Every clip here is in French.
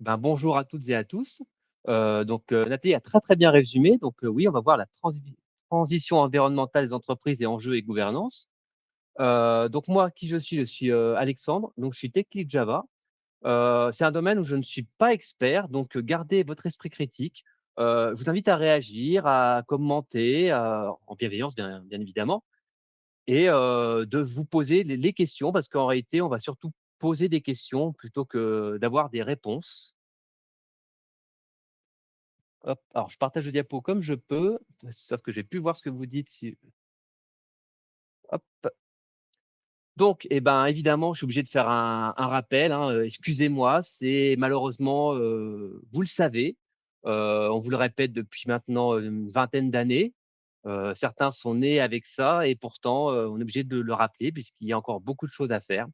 Ben, bonjour à toutes et à tous. Nathalie a très, très bien résumé. Oui, on va voir la transition environnementale des entreprises et enjeux et gouvernance. Moi, qui je suis? Je suis, Alexandre, donc je suis tech lead Java. C'est un domaine où je ne suis pas expert, gardez votre esprit critique. Je vous invite à réagir, à commenter, en bienveillance bien évidemment et de vous poser les questions parce qu'en réalité, on va surtout poser des questions plutôt que d'avoir des réponses. Hop, alors je partage le diapo comme je peux, sauf que j'ai pu voir ce que vous dites si hop. Évidemment, je suis obligé de faire un rappel, hein, excusez-moi, c'est malheureusement, vous le savez, on vous le répète depuis maintenant, une vingtaine d'années. Certains sont nés avec ça et pourtant, on est obligé de le rappeler puisqu'il y a encore beaucoup de choses à faire.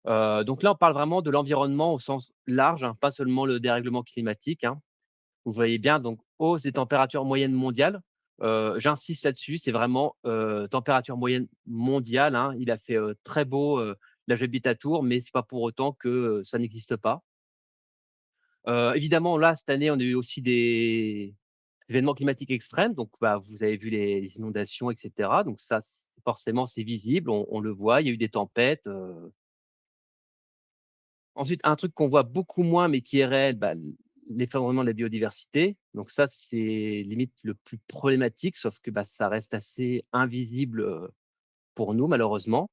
Donc là, on parle vraiment de l'environnement au sens large, hein, pas seulement le dérèglement climatique, hein. Vous voyez bien, donc hausse des températures moyennes mondiales. J'insiste là-dessus, c'est vraiment, température moyenne mondiale, hein. Il a fait, très beau, là j'habite à Tours, mais c'est pas pour autant que, ça n'existe pas. Évidemment, là, cette année, on a eu aussi des événements climatiques extrêmes, vous avez vu les inondations et cetera, donc ça, forcément, c'est visible, on le voit, il y a eu des tempêtes. Ensuite, un truc qu'on voit beaucoup moins, mais qui est réel, l'effondrement de la biodiversité. Donc ça, c'est limite le plus problématique, sauf que, ça reste assez invisible, pour nous malheureusement.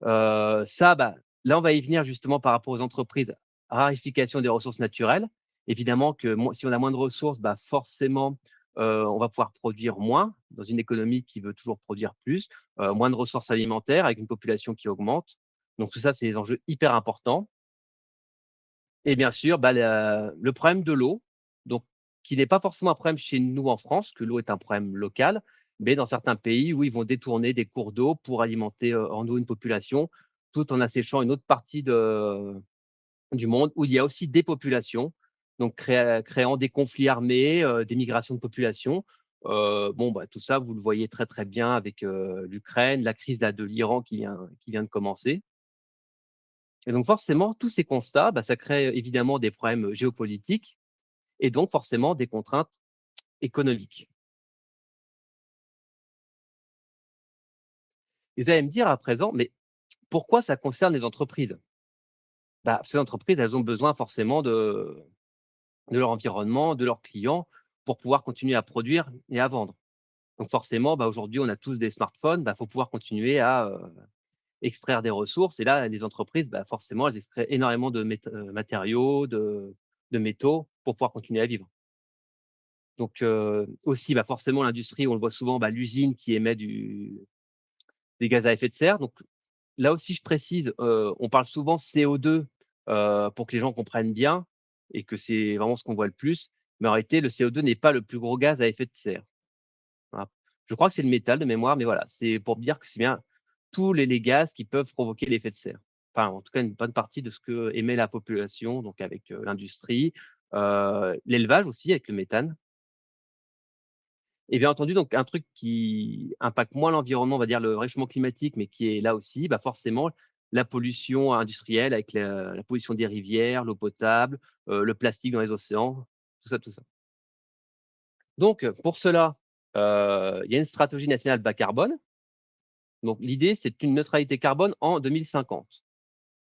Là, on va y venir justement par rapport aux entreprises, raréfication des ressources naturelles. Évidemment que si on a moins de ressources, forcément, on va pouvoir produire moins dans une économie qui veut toujours produire plus, moins de ressources alimentaires avec une population qui augmente. Donc tout ça, c'est des enjeux hyper importants. Et bien sûr, le problème de l'eau, donc qui n'est pas forcément un problème chez nous en France, que l'eau est un problème local, mais dans certains pays où ils vont détourner des cours d'eau pour alimenter, en eau une population, tout en asséchant une autre partie du monde où il y a aussi des populations, donc créant des conflits armés, des migrations de population. Tout ça, vous le voyez très, très bien avec, l'Ukraine, la crise là de l'Iran qui vient de commencer. Et donc forcément, tous ces constats, ça crée évidemment des problèmes géopolitiques et donc forcément des contraintes économiques. Et vous allez me dire à présent, mais pourquoi ça concerne les entreprises? Ces entreprises, elles ont besoin forcément de leur environnement, de leurs clients pour pouvoir continuer à produire et à vendre. Donc forcément, aujourd'hui, on a tous des smartphones, faut pouvoir continuer à, extraire des ressources et là, les entreprises, forcément, elles extraient énormément de matériaux, de métaux pour pouvoir continuer à vivre. Aussi, forcément l'industrie, on le voit souvent, l'usine qui émet des gaz à effet de serre. Donc là aussi, je précise, on parle souvent CO2, pour que les gens comprennent bien et que c'est vraiment ce qu'on voit le plus. Mais en réalité, le CO2 n'est pas le plus gros gaz à effet de serre. Voilà. Je crois que c'est le métal de mémoire, mais voilà, c'est pour dire que c'est bien tous les gaz qui peuvent provoquer l'effet de serre. Enfin, en tout cas, une bonne partie de ce que émet la population, donc avec, l'industrie, l'élevage aussi avec le méthane. Et bien entendu, donc un truc qui impacte moins l'environnement, on va dire le réchauffement climatique, mais qui est là aussi, forcément la pollution industrielle avec la pollution des rivières, l'eau potable, le plastique dans les océans, tout ça, tout ça. Pour cela, il y a une stratégie nationale bas carbone. Donc l'idée, c'est une neutralité carbone en 2050.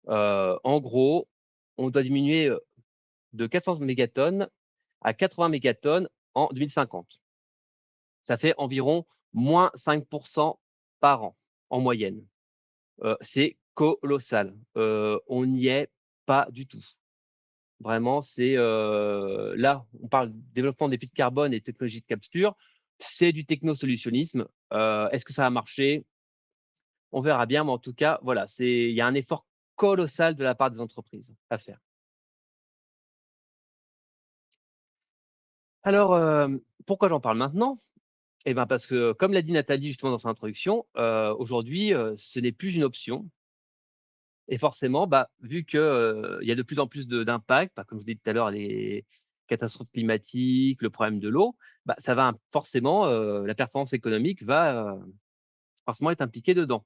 En gros, on doit diminuer, de 400 mégatonnes à 80 mégatonnes en 2050. Ça fait environ -5 par an, en moyenne. C'est colossal. On n'y est pas du tout. Vraiment, là, on parle développement des puits de carbone et technologies de capture, c'est du technosolutionnisme. Est-ce que ça va marcher? On verra bien, mais en tout cas, voilà, il y a un effort colossal de la part des entreprises à faire. Alors, pourquoi j'en parle maintenant? Parce que comme l'a dit Nathalie justement dans son introduction, aujourd'hui, ce n'est plus une option et forcément, vu que, il y a de plus en plus d'impacts, comme je vous l'ai dit tout à l'heure, les catastrophes climatiques, le problème de l'eau, ça va forcément, la performance économique va, forcément être impliquée dedans.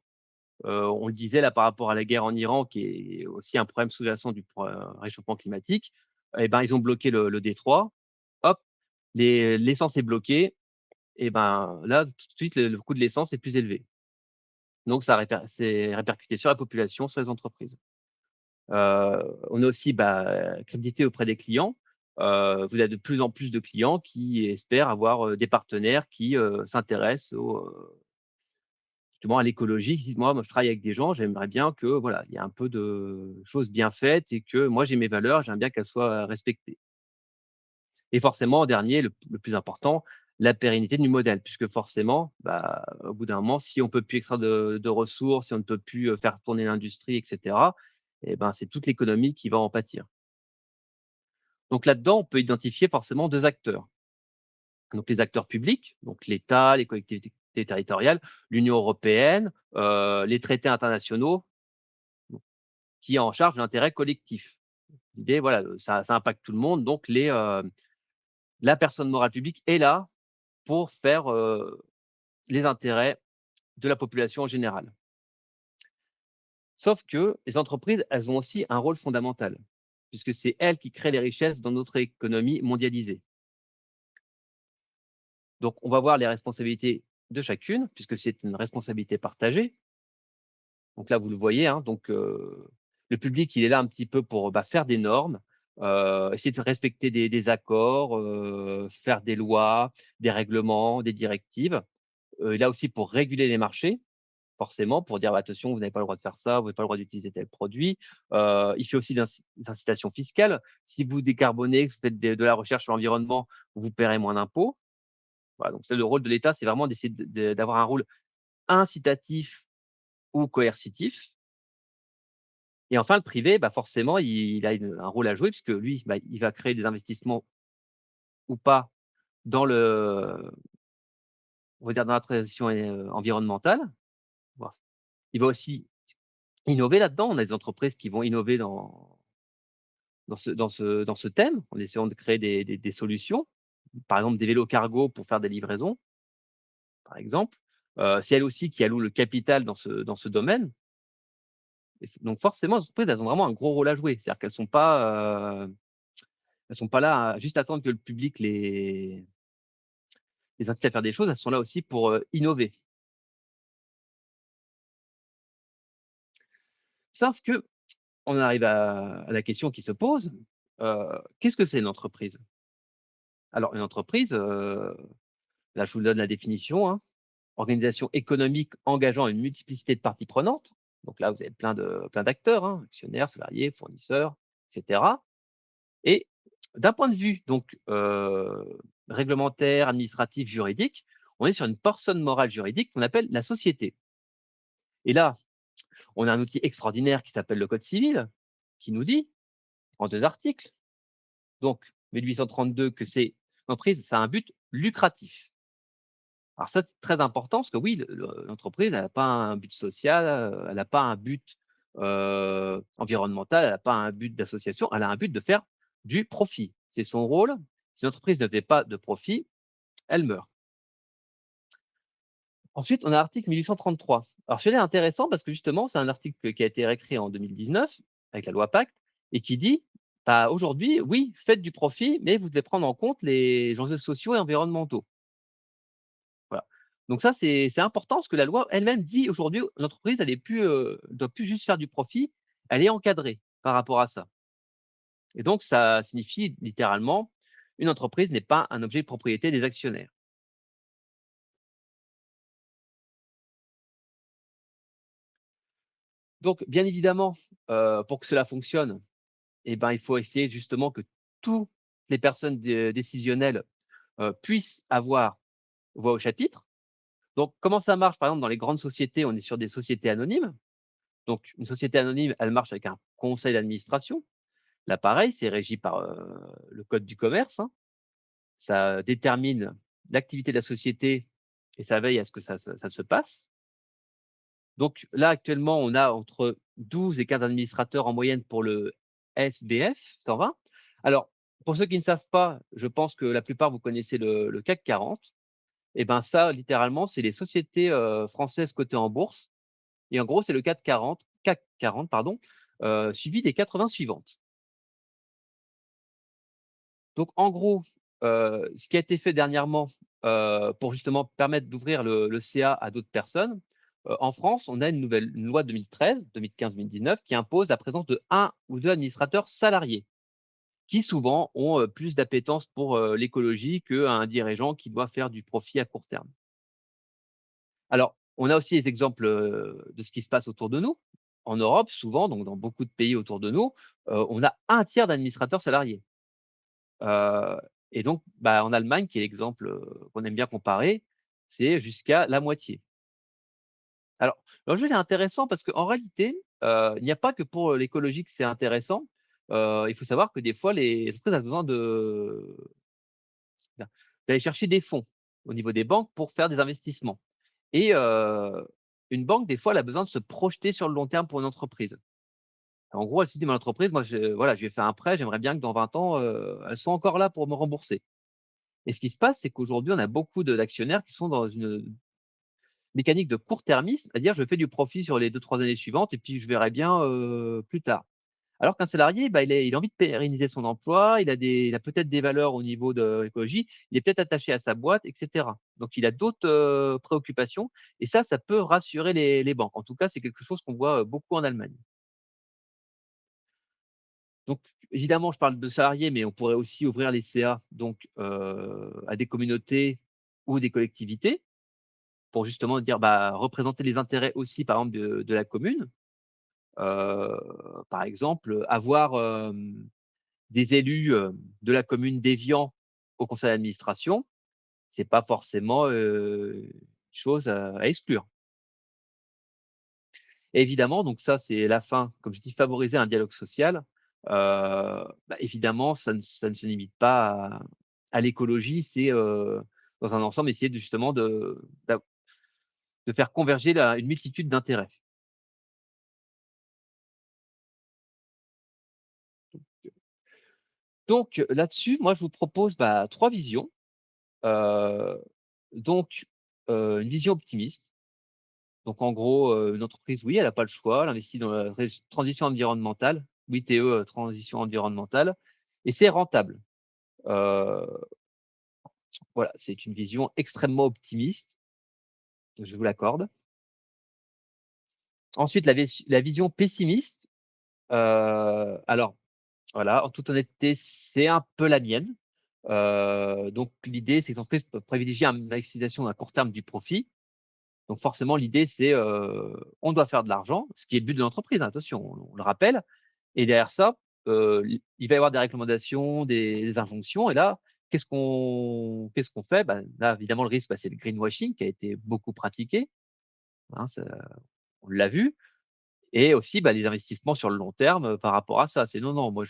On le disait là par rapport à la guerre en Iran qui est aussi un problème sous-jacent du réchauffement climatique. et ben, ils ont bloqué le détroit. Hop, l'essence est bloquée et ben, là, tout de suite, le coût de l'essence est plus élevé. Donc ça s'est répercuté sur la population, sur les entreprises. On est aussi, crédité auprès des clients. Vous avez de plus en plus de clients qui espèrent avoir, des partenaires qui, s'intéressent justement à l'écologie, qui disent: «Moi, je travaille avec des gens, j'aimerais bien que, voilà, il y a un peu de choses bien faites et que moi j'ai mes valeurs, j'aime bien qu'elles soient respectées». Et forcément, en dernier, le plus important, la pérennité du modèle, puisque forcément, au bout d'un moment, si on peut plus extraire de ressources, si on ne peut plus, faire tourner l'industrie et cetera, et ben, c'est toute l'économie qui va en pâtir. Donc là-dedans, on peut identifier forcément 2 acteurs. Donc les acteurs publics, donc l'État, les collectivités territoriales, l'Union européenne, les traités internationaux, donc qui est en charge de l'intérêt collectif. L'idée, voilà, ça impacte tout le monde, donc la personne morale publique est là pour faire, les intérêts de la population en général. Sauf que les entreprises, elles ont aussi un rôle fondamental, puisque c'est elles qui créent les richesses dans notre économie mondialisée. Donc on va voir les responsabilités de chacune, puisque c'est une responsabilité partagée. Donc là, vous le voyez, hein, le public, il est là un petit peu pour, faire des normes, essayer de respecter des accords, faire des lois, des règlements, des directives. Il est là aussi pour réguler les marchés. Forcément, pour dire: «Bah, attention, vous n'avez pas le droit de faire ça, vous n'avez pas le droit d'utiliser tel produit». Il fait aussi des incitations fiscales. Si vous décarbonez, que vous faites de la recherche sur l'environnement, vous paierez moins d'impôts. Voilà, donc c'est le rôle de l'État, c'est vraiment d'essayer d'avoir un rôle incitatif ou coercitif. Et enfin, le privé, forcément, il a un rôle à jouer puisque lui, il va créer des investissements ou pas dans on va dire dans la transition environnementale. Voire il va aussi innover là-dedans. On a des entreprises qui vont innover dans ce thème, en essayant de créer des solutions. Par exemple, des vélos cargo pour faire des livraisons, par exemple. C'est elles aussi qui allouent le capital dans ce domaine. Donc forcément, les entreprises, elles ont vraiment un gros rôle à jouer. C'est-à-dire elles sont pas là à juste attendre que le public les incite à faire des choses, elles sont là aussi pour, innover. Sauf qu'on arrive à la question qui se pose, qu'est-ce que c'est une entreprise? Alors une entreprise, là je vous donne la définition, hein. Organisation économique engageant une multiplicité de parties prenantes. Donc là, vous avez plein d'acteurs, hein, actionnaires, salariés, fournisseurs, et cetera. Et d'un point de vue donc réglementaire, administratif, juridique, on est sur une personne morale juridique qu'on appelle la société. Et là, on a un outil extraordinaire qui s'appelle le code civil, qui nous dit, en 2 articles, donc 1832, que c'est l'entreprise, ça a un but lucratif. Alors ça, c'est très important parce que oui, l'entreprise, elle n'a pas un but social, elle n'a pas un but, environnemental, elle n'a pas un but d'association, elle a un but de faire du profit. C'est son rôle. Si l'entreprise ne fait pas de profit, elle meurt. Ensuite, on a l'article 1833. Alors celui-là est intéressant parce que justement, c'est un article qui a été réécrit en 2019 avec la loi Pacte et qui dit: «Aujourd'hui, oui, faites du profit, mais vous devez prendre en compte les enjeux sociaux et environnementaux». Voilà. Donc ça, c'est important parce que la loi elle-même dit aujourd'hui, l'entreprise, elle est plus, doit plus juste faire du profit, elle est encadrée par rapport à ça. Et donc ça signifie littéralement, une entreprise n'est pas un objet de propriété des actionnaires. Donc bien évidemment, pour que cela fonctionne, et ben, il faut essayer justement que toutes les personnes décisionnelles, puissent avoir voix au chapitre. Donc comment ça marche? Par exemple, dans les grandes sociétés, on est sur des sociétés anonymes. Donc une société anonyme, elle marche avec un conseil d'administration. Là, pareil, c'est régi par, le code du commerce, hein. Ça détermine l'activité de la société et ça veille à ce que ça se passe. Donc là, actuellement, on a entre 12 et 15 administrateurs en moyenne pour le SBF 120. Alors, pour ceux qui ne savent pas, je pense que la plupart, vous connaissez le CAC 40. Et ben ça, littéralement, c'est les sociétés, françaises cotées en bourse et en gros, c'est le CAC 40 pardon, suivi des 80 suivantes. Donc en gros, ce qui a été fait dernièrement, pour justement permettre d'ouvrir le CA à d'autres personnes, en France, on a une loi de 2013-2015-2019 qui impose la présence de un ou 2 administrateurs salariés, qui souvent ont, plus d'appétence pour, l'écologie qu'un dirigeant qui doit faire du profit à court terme. Alors, on a aussi les exemples, de ce qui se passe autour de nous. En Europe, souvent, donc dans beaucoup de pays autour de nous, on a un tiers d'administrateurs salariés. Heu et donc, bah, en Allemagne, qui est l'exemple, qu'on aime bien comparer, c'est jusqu'à la moitié. Alors, l'enjeu, il est intéressant parce qu'en réalité, il n'y a pas que pour, l'écologie que c'est intéressant. Il faut savoir que des fois, les entreprises ont besoin d'aller chercher des fonds au niveau des banques pour faire des investissements et une banque, des fois, elle a besoin de se projeter sur le long terme pour une entreprise. En gros, elle se dit: «Mon entreprise, moi, je lui ai fait un prêt, j'aimerais bien que dans 20 ans, elle soit encore là pour me rembourser». Et ce qui se passe, c'est qu'aujourd'hui, on a beaucoup d'actionnaires qui sont dans une mécanique de court-termisme, c'est-à-dire: «Je fais du profit sur les 2-3 années suivantes et puis je verrai bien, plus tard». Alors qu'un salarié, bah, il a envie de pérenniser son emploi, il a peut-être des valeurs au niveau de l'écologie, il est peut-être attaché à sa boîte et cetera. Donc il a d'autres, préoccupations et ça peut rassurer les banques. En tout cas, c'est quelque chose qu'on voit, beaucoup en Allemagne. Donc évidemment, je parle de salariés, mais on pourrait aussi ouvrir les CA donc à des communautés ou des collectivités. Pour justement dire, bah, représenter les intérêts aussi, par exemple, de la commune. Heu, Par exemple, avoir, des élus, de la commune d'Évian au conseil d'administration, c'est pas forcément, chose à exclure. Et évidemment, donc ça, c'est la fin, comme je dis, favoriser un dialogue social. Bah, évidemment, ça ne se limite pas à l'écologie, c'est, dans un ensemble, essayer de justement de faire converger une multitude d'intérêts. Donc là-dessus, moi, je vous propose, bah, 3 visions. Heu, donc une vision optimiste. Donc en gros, une entreprise, oui, elle a pas le choix, elle investit dans la transition environnementale, oui, TE, transition environnementale et c'est rentable. Heu, voilà, c'est une vision extrêmement optimiste, je vous l'accorde. Ensuite, la vision pessimiste, alors voilà, en toute honnêteté, c'est un peu la mienne. Donc l'idée, c'est que l'entreprise peut privilégier une maximisation à court terme du profit. Donc forcément, l'idée, c'est, on doit faire de l'argent, ce qui est le but de l'entreprise, hein, attention, on le rappelle et derrière ça, il va y avoir des recommandations, des injonctions et là, qu'est-ce qu'on fait? Bah, là, évidemment, le risque, bah, c'est le greenwashing qui a été beaucoup pratiqué, hein, ça on l'a vu et aussi, bah, les investissements sur le long terme, par rapport à ça. C'est: «Non, non, moi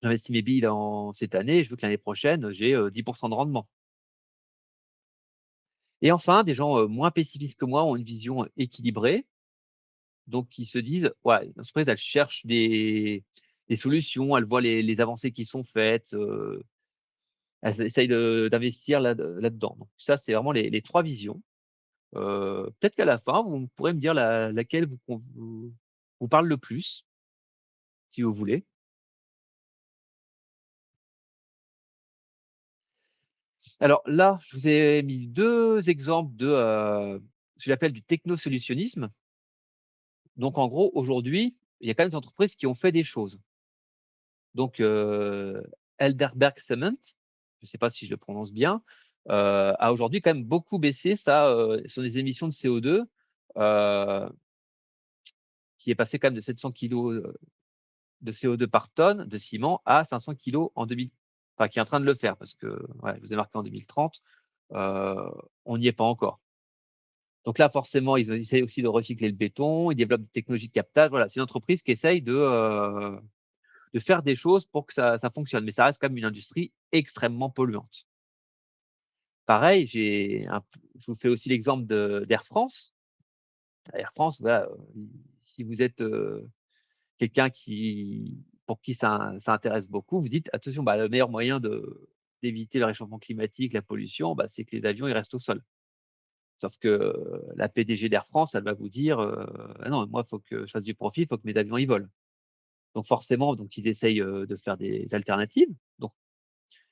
j'investis mes billes dans cette année, je veux que l'année prochaine, j'ai, 10 de rendement». Et enfin, des gens, moins pessimistes que moi ont une vision équilibrée. Donc ils se disent: «Ouais, l'entreprise, elle cherche des solutions, elle voit les avancées qui sont faites, elle essaye d'investir là-dedans». Donc ça, c'est vraiment les 3 visions. Peut-être qu'à la fin, vous pourrez me dire laquelle vous parle le plus, si vous voulez. Alors là, je vous ai mis 2 exemples ce que j'appelle du technosolutionnisme. Donc en gros, aujourd'hui, il y a quand même des entreprises qui ont fait des choses. Donc Heidelberg Cement, je ne sais pas si je le prononce bien, a aujourd'hui quand même beaucoup baissé sur les émissions de CO2, heu, qui est passé quand même de 700 kilogrammes de CO2 par tonne de ciment à 500 kilogrammes en 2000, enfin qui est en train de le faire parce que, ouais, je vous ai marqué en 2030, heu, on n'y est pas encore. Donc là, forcément, ils essayent aussi de recycler le béton, ils développent des technologies de captage. Voilà, c'est une entreprise qui essaye de faire des choses pour que ça fonctionne, mais ça reste quand même une industrie extrêmement polluante. Pareil, je vous fais aussi l'exemple d'Air France. Air France, voilà, si vous êtes, quelqu'un pour qui ça intéresse beaucoup, vous dites: «Attention, bah, le meilleur moyen d'éviter le réchauffement climatique, la pollution, bah, c'est que les avions, ils restent au sol». Sauf que la PDG d'Air France, elle va vous dire: «Ah non, moi, il faut que je fasse du profit, il faut que mes avions, ils volent». Donc forcément, donc ils essayent, de faire des alternatives. Donc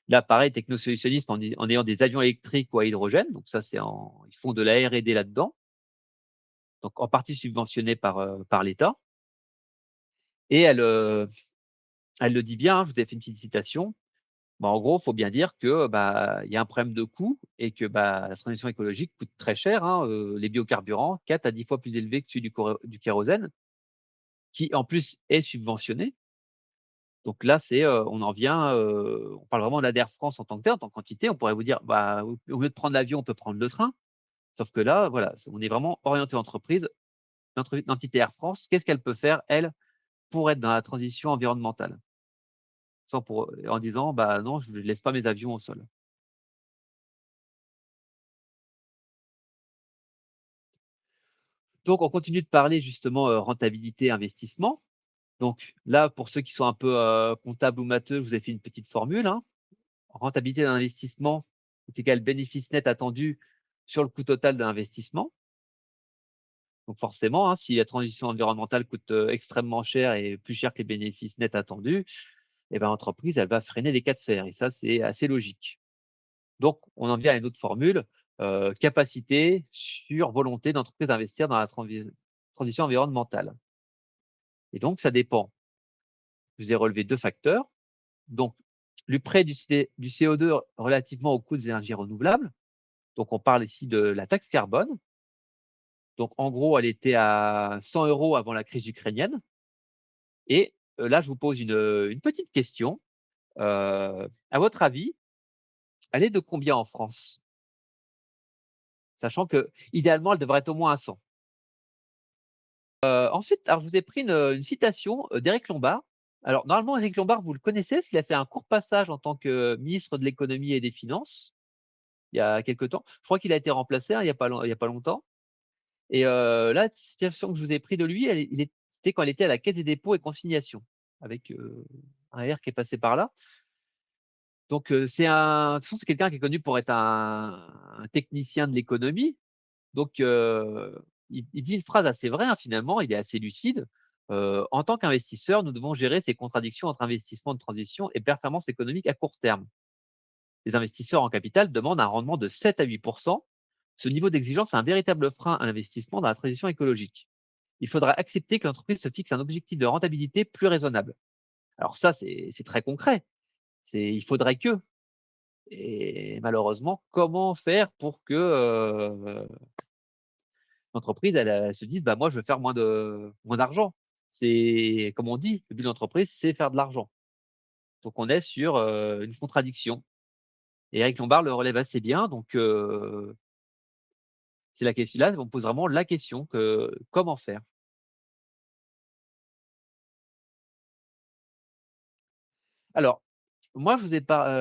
Là, pareil, technosolutionnistes en ayant des avions électriques ou à hydrogène, donc ça, ils font de la R&D là-dedans, donc en partie subventionnés par l'État et elle le dit bien, hein, je vous ai fait une petite citation. Bah, en gros, il faut bien dire que, bah, il y a un problème de coût et que, bah, la transition écologique coûte très cher, hein, les biocarburants 4 à 10 fois plus élevés que celui du kérosène, qui en plus est subventionné. Donc là, on en vient, on parle vraiment de la d'Air France en tant que telle, en tant qu'entité. On pourrait vous dire, bah, au lieu de prendre l'avion, on peut prendre le train. Sauf que là, voilà, on est vraiment orienté entreprise. L'entité Air France, qu'est-ce qu'elle peut faire, elle, pour être dans la transition environnementale? En disant: «Bah, non, je ne laisse pas mes avions au sol». Donc on continue de parler justement, rentabilité, investissement. Donc là, pour ceux qui sont un peu, comptables ou matheux, je vous ai fait une petite formule, hein. Rentabilité d'un investissement est égal bénéfice net attendu sur le coût total de l'investissement. Donc forcément, hein, si la transition environnementale coûte, extrêmement cher et plus cher que les bénéfices nets attendus, et ben, l'entreprise, elle va freiner les cas de fer et ça, c'est assez logique. Donc on en vient à une autre formule, capacité sur volonté d'entreprise d'investir dans la transition environnementale et donc ça dépend. Je vous ai relevé 2 facteurs, donc le prêt du CO2 relativement au coût des énergies renouvelables. Donc on parle ici de la taxe carbone. Donc en gros, elle était à 100 € avant la crise ukrainienne et là, je vous pose une petite question. À votre avis, elle est de combien en France? Sachant qu'idéalement, elle devrait être au moins à 100. Ensuite, alors je vous ai pris une citation, d'Éric Lombard. Alors normalement, Éric Lombard, vous le connaissez parce qu'il a fait un court passage en tant que ministre de l'économie et des finances, il y a quelque temps. Je crois qu'il a été remplacé, hein, il y a pas longtemps et là, la citation que je vous ai pris de lui, c'était quand il était à la Caisse des dépôts et consignations avec, un R qui est passé par là. Donc de toute façon, c'est quelqu'un qui est connu pour être un technicien de l'économie. Donc il dit une phrase assez vraie, hein, finalement, il est assez lucide. «En tant qu'investisseur, nous devons gérer ces contradictions entre investissement de transition et performance économique à court terme. Les investisseurs en capital demandent un rendement de 7 à 8. Ce niveau d'exigence est un véritable frein à l'investissement dans la transition écologique. Il faudra accepter que l'entreprise se fixe un objectif de rentabilité plus raisonnable». Alors ça, c'est très concret. Il faudrait que et malheureusement, comment faire pour que, l'entreprise, elle se dise: «Bah, moi, je veux faire moins d'argent». C'est comme on dit, le but de l'entreprise, c'est faire de l'argent. Donc on est sur, une contradiction et Eric Lombard le relève assez bien donc c'est la question là, on pose vraiment la question que comment faire? Alors, moi, je voulais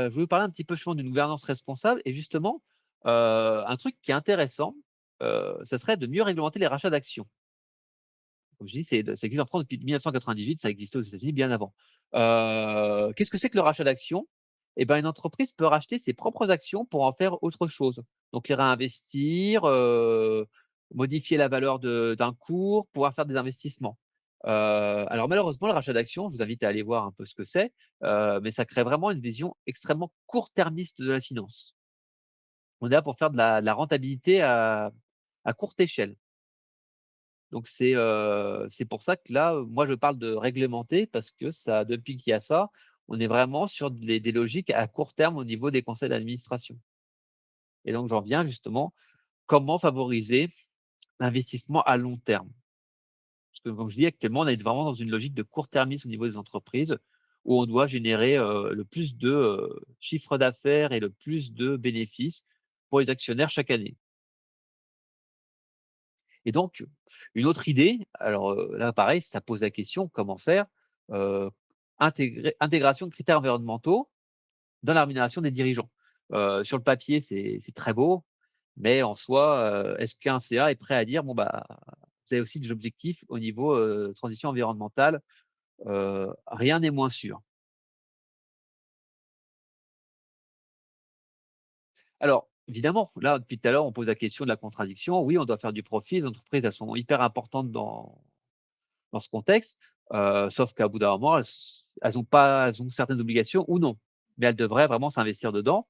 vous parler un petit peu justement d'une gouvernance responsable et justement, un truc qui est intéressant, ça serait de mieux réglementer les rachats d'actions. Comme je dis, ça existe en France depuis 1998, ça existait aux États-Unis bien avant. Qu'est-ce que c'est que le rachat d'actions? Eh ben, une entreprise peut racheter ses propres actions pour en faire autre chose. Donc les réinvestir, modifier la valeur d'un cours, pouvoir faire des investissements. Alors malheureusement, le rachat d'actions, je vous invite à aller voir un peu ce que c'est, mais ça crée vraiment une vision extrêmement court-termiste de la finance. On est là pour faire de la rentabilité à courte échelle. Donc c'est pour ça que là, moi je parle de réglementer parce que ça depuis qu'il y a ça, on est vraiment sur des logiques à court terme au niveau des conseils d'administration et donc j'en viens justement, comment favoriser l'investissement à long terme? Parce que comme je dis actuellement, on est vraiment dans une logique de court-termisme au niveau des entreprises où on doit générer, le plus de, chiffre d'affaires et le plus de bénéfices pour les actionnaires chaque année. Et donc, une autre idée, alors, là pareil, ça pose la question, comment faire? Heu, intégration de critères environnementaux dans la rémunération des dirigeants. Sur le papier, c'est très beau, mais en soi, est-ce qu'un CA est prêt à dire: «Bon, bah, vous avez aussi des objectifs au niveau, transition environnementale?» Rien n'est moins sûr. Alors, évidemment, là, depuis tout à l'heure, on pose la question de la contradiction. Oui, on doit faire du profit, les entreprises, elles sont hyper importantes dans ce contexte, sauf qu'à bout d'un moment, elles ont certaines obligations ou non. mais elles devraient vraiment s'investir dedans.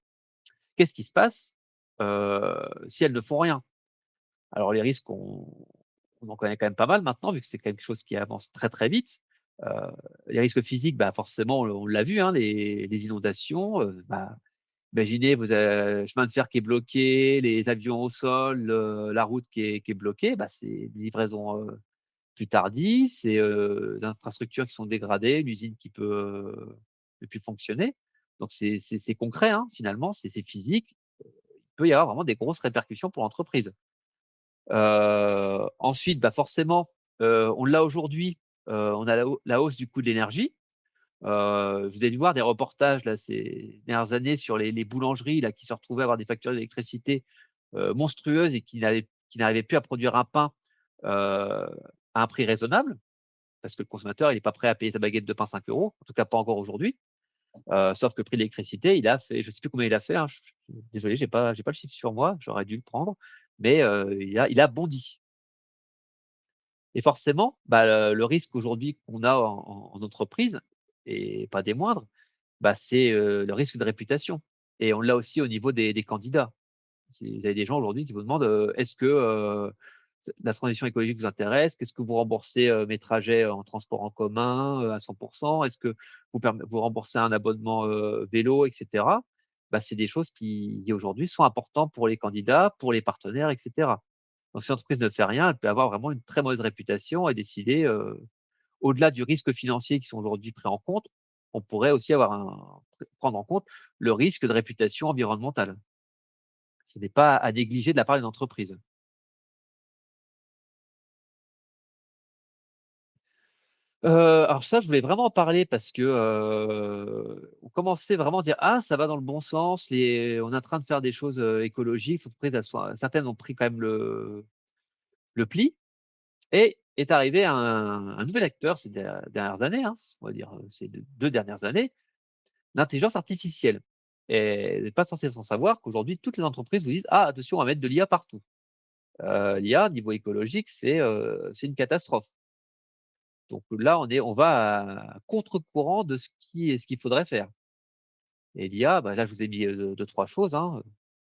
Qu'est-ce qui se passe, si elles ne font rien? Alors les risques, on en connaît quand même pas mal maintenant, vu que c'est quelque chose qui avance très, très vite. Heu, les risques physiques, bah, forcément, on l'a vu, hein, les inondations, bah, imaginez, vous avez le chemin de fer qui est bloqué, les avions au sol, la route qui est bloquée, bah, c'est des livraisons, plus tardives, c'est, des infrastructures qui sont dégradées, une usine qui peut, ne plus fonctionner. Donc c'est concret, hein, finalement, c'est physique. Il peut y avoir vraiment des grosses répercussions pour l'entreprise. Ensuite, bah, forcément, on l'a aujourd'hui, on a la hausse du coût de l'énergie. Vous avez dû voir des reportages là ces dernières années sur les boulangeries là qui se retrouvaient à avoir des factures d'électricité, monstrueuses et qui n'arrivaient plus à produire un pain, à un prix raisonnable, parce que le consommateur il est pas prêt à payer sa baguette de pain 5 €, en tout cas pas encore aujourd'hui. Sauf que le prix de l'électricité, il a fait je sais plus combien il a fait, hein, je suis désolé, j'ai pas le chiffre sur moi, j'aurais dû le prendre, mais il a bondi. Et forcément, bah, le risque aujourd'hui qu'on a en entreprise et pas des moindres, bah, c'est, le risque de réputation et on l'a aussi au niveau des candidats. C'est vous avez des gens aujourd'hui qui vous demandent, «Est-ce que, la transition écologique vous intéresse? Qu'est-ce que vous remboursez, mes trajets en transport en commun, à 100%? Est-ce que vous remboursez un abonnement, vélo?» et cetera. Bah, c'est des choses qui aujourd'hui sont importants pour les candidats, pour les partenaires et cetera. Donc si l'entreprise ne fait rien, elle peut avoir vraiment une très mauvaise réputation et décider, au-delà du risque financier qui sont aujourd'hui pris en compte, on pourrait aussi avoir prendre en compte le risque de réputation environnementale. Ce n'est pas à négliger de la part d'une entreprise. Alors ça, je voulais vraiment en parler parce que, on commençait vraiment à dire: «Ah, ça va dans le bon sens, on est en train de faire des choses, écologiques». Les entreprises, certaines ont pris quand même le pli et est arrivé un nouvel acteur ces dernières années, hein, on va dire, ces 2 dernières années, l'intelligence artificielle. Et vous n'êtes pas censé sans savoir qu'aujourd'hui, toutes les entreprises vous disent: «Ah attention, on va mettre de l'IA partout». L'IA, niveau écologique, c'est une catastrophe. Donc là, on va à contre-courant de ce qu'il faudrait faire. Et l'IA, bah, là, je vous ai mis, 2-3 choses, hein,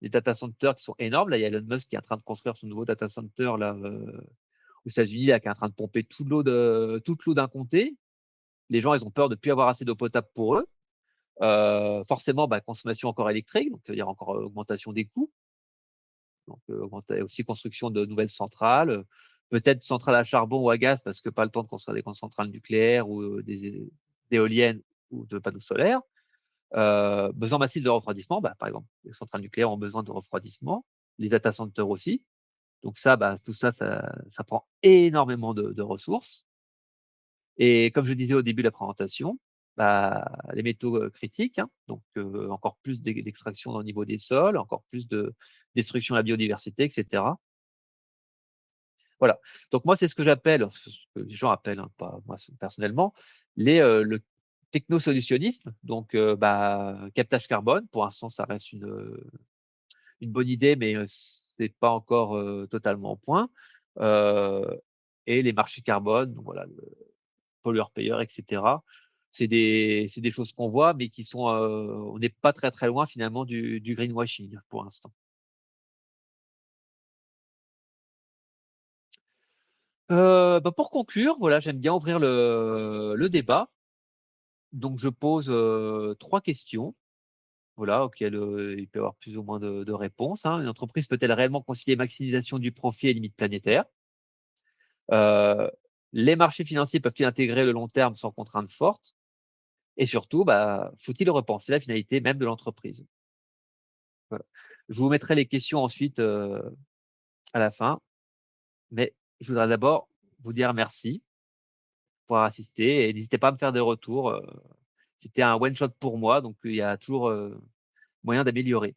les data centers qui sont énormes. Là, il y a Elon Musk qui est en train de construire son nouveau data center là, aux États-Unis, là, qui est en train de pomper toute l'eau d'un comté. Les gens, ils ont peur de plus avoir assez d'eau potable pour eux. Forcément, bah, consommation encore électrique, donc ça veut dire encore, augmentation des coûts. Donc, augmenter aussi construction de nouvelles centrales, peut-être centrales à charbon ou à gaz parce que pas le temps de construire des grandes centrales nucléaires ou, des éoliennes ou de panneaux solaires. Besoin massif de refroidissement, bah, par exemple, les centrales nucléaires ont besoin de refroidissement, les data centers aussi. Donc ça, bah, tout ça, ça prend énormément de ressources et comme je disais au début de la présentation, bah, les métaux, critiques, hein, donc encore plus d'extraction au niveau des sols, encore plus de destruction de la biodiversité et cetera. Voilà. Donc moi, c'est ce que j'appelle, ce que les gens appellent, hein, pas moi personnellement, le technosolutionnisme. Donc bah, captage carbone, pour l'instant, ça reste une bonne idée, mais c'est pas encore, totalement au point. Heu et les marchés carbone, donc voilà, le pollueur-payeur et cetera. C'est des choses qu'on voit, mais qui sont, on n'est pas très, très loin finalement du greenwashing pour l'instant. Bah, pour conclure, voilà, j'aime bien ouvrir le débat. Donc je pose, 3 questions, voilà, auxquelles, il peut y avoir plus ou moins de réponses, hein. Une entreprise peut-elle réellement concilier maximisation du profit et limites planétaires? Heu, les marchés financiers peuvent-ils intégrer le long terme sans contrainte forte? Et surtout, bah, faut-il repenser la finalité même de l'entreprise? Voilà. Je vous mettrai les questions ensuite, à la fin, mais je voudrais d'abord vous dire merci pour avoir assisté et n'hésitez pas à me faire des retours, c'était un one shot pour moi, donc il y a toujours, moyen d'améliorer.